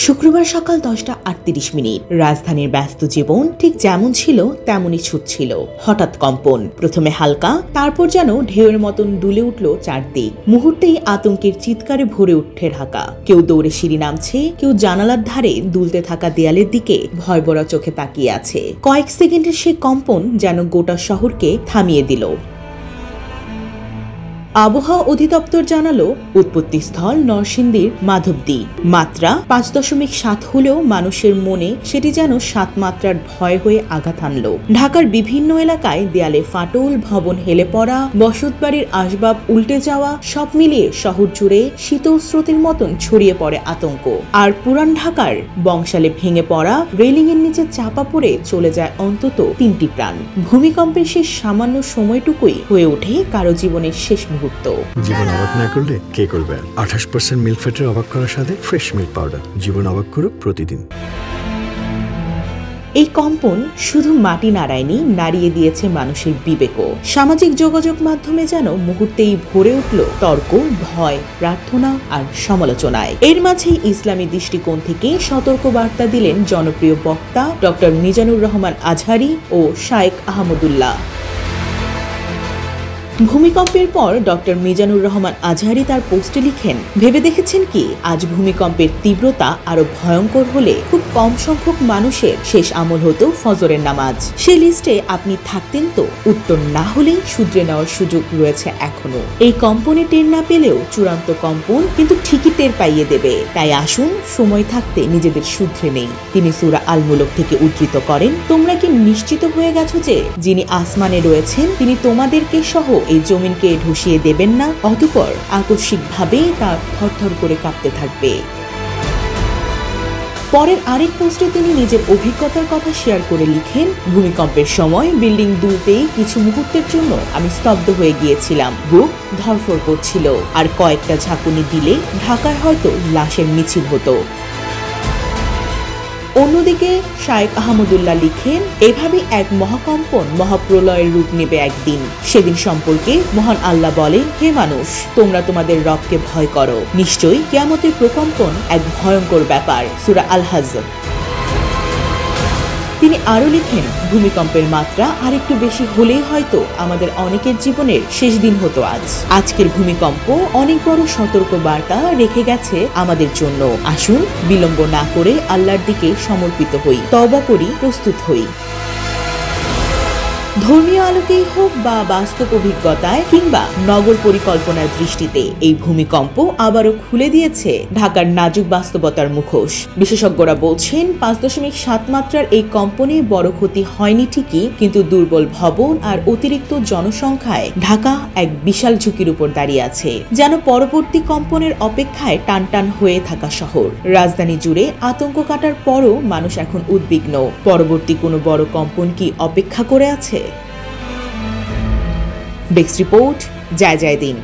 শুক্রবার সকাল 10:38 রাজধানীর ব্যস্ত জীবন ঠিক যেমন ছিল তেমনই ছুটছিল। হঠাৎ কম্পন, প্রথমে হালকা, তারপর যেন ঢেউয়ের মতন দুলে উঠল চারদিক। মুহূর্তেই আতঙ্কের চিৎকারে ভরে উঠে ঢাকা। কেউ দৌড়ে সিঁড়ি নামছে, কেউ জানালার ধারে দুলতে থাকা দেয়ালের দিকে ভয়ভরা চোখে তাকিয়ে আছে। কয়েক সেকেন্ডের সেই কম্পন যেন গোটা শহরকে থামিয়ে দিল। আবহাওয়া অধিদপ্তর জানালো, উৎপত্তিস্থল নরসিংদীর মাধবদী। মাত্রা 5.7 হলেও মানুষের মনে সেটি যেন 7 মাত্রার ভয় হয়ে আঘাত আনল। ঢাকার বিভিন্ন এলাকায় দেয়ালে ফাটল, ভবন হেলে পড়া, বসতবাড়ির আসবাব উল্টে যাওয়া, সব মিলিয়ে শহর জুড়ে শীতল স্রোতের মতন ছড়িয়ে পড়ে আতঙ্ক। আর পুরান ঢাকার বংশালে ভেঙে পড়া রেলিং এর নিচে চাপা পড়ে চলে যায় অন্তত 3টি প্রাণ। ভূমিকম্পের শেষ সামান্য সময়টুকুই হয়ে ওঠে কারো জীবনের শেষ জীবন অবাক না করলে কে করবে? 28% মিল্ক ফ্যাটের অবাক করার সাথে ফ্রেশ মিল্ক পাউডার। জীবন অবাক করুক প্রতিদিন। এই কম্পন শুধু মাটি নাড়ায়নি, নাড়িয়ে দিয়েছে মানুষের বিবেকও। সামাজিক যোগাযোগ মাধ্যমে যেন মুহূর্তেই ভরে উঠল তর্ক, ভয়, প্রার্থনা আর সমালোচনায়। এর মাঝেই ইসলামী দৃষ্টিকোণ থেকে সতর্ক বার্তা দিলেন জনপ্রিয় বক্তা ডক্টর মিজানুর রহমান আজহারি ও শায়েখ আহমদুল্লাহ। ভূমিকম্পের পর ডক্টর মিজানুর রহমান আজহারি তার পোস্টে লিখেন, ভেবে দেখেছেন কি আজ ভূমিকম্পের তীব্রতা আরো ভয়ঙ্কর হলে খুব কম সংখ্যক মানুষের শেষ আমল হতো ফজরের নামাজ। সেই লিস্টে আপনি থাকতেন তো? উত্তর না হলেই শুধরে নেওয়ার সুযোগ রয়েছে এখনো। এই কম্পনে টের না পেলেও চূড়ান্ত কম্পন কিন্তু ঠিকই টের পাইয়ে দেবে। তাই আসুন সময় থাকতে নিজেদের শুধরে নেই। তিনি সূরা আল মুলক থেকে উদ্ধৃত করেন, তোমরা কি নিশ্চিত হয়ে গেছো যে যিনি আসমানে রয়েছেন তিনি তোমাদেরকে সহ এই জমিনকে ধসিয়ে দেবেন না? অতঃপর আকস্মিকভাবে তা থরথর করে কাঁপতে থাকবে। পরের আরেক পোস্টে তিনি নিজের অভিজ্ঞতার কথা শেয়ার করে লিখেন, ভূমিকম্পের সময় বিল্ডিং দুলতেই কিছু মুহূর্তের জন্য আমি স্তব্ধ হয়ে গিয়েছিলাম। বুক ধরফর করছিল, আর কয়েকটা ঝাঁকুনি দিলে ঢাকায় হয়তো লাশের মিছিল হতো। অন্যদিকে শায়েখ আহমদুল্লাহ লিখেন, এভাবে এক মহাকম্পন মহাপ্রলয়ের রূপ নেবে একদিন। সেদিন সম্পর্কে মহান আল্লাহ বলেন, হে মানুষ, তোমরা তোমাদের রবকে ভয় করো। নিশ্চয়ই কিয়ামতের প্রকম্পন এক ভয়ঙ্কর ব্যাপার। সূরা আল হাজ। তিনি আরো লিখেন, ভূমিকম্পের মাত্রা আরেকটু বেশি হলেই হয়তো আমাদের অনেকের জীবনের শেষ দিন হতো আজ। আজকের ভূমিকম্প অনেক বড় সতর্ক বার্তা রেখে গেছে আমাদের জন্য। আসুন বিলম্ব না করে আল্লাহর দিকে সমর্পিত হই, তওবা করি, প্রস্তুত হই। ধর্মীয় আলোকেই হোক বা বাস্তব অভিজ্ঞতায় কিংবা নগর পরিকল্পনার দৃষ্টিতে এই ভূমিকম্প আবারও খুলে দিয়েছে ঢাকার নাজুক বাস্তবতার মুখোশ। বিশেষজ্ঞরা বলছেন, 5.7 মাত্রার এই কম্পনে বড় ক্ষতি হয়নি ঠিকই, কিন্তু দুর্বল ভবন আর অতিরিক্ত জনসংখ্যায় ঢাকা এক বিশাল ঝুঁকির উপর দাঁড়িয়ে আছে। যেন পরবর্তী কম্পনের অপেক্ষায় টানটান হয়ে থাকা শহর। রাজধানী জুড়ে আতঙ্ক কাটার পরও মানুষ এখন উদ্বিগ্ন। পরবর্তী কোনো বড় কম্পন কি অপেক্ষা করে আছে? ডেস্ক রিপোর্ট, জয় জয় দিন।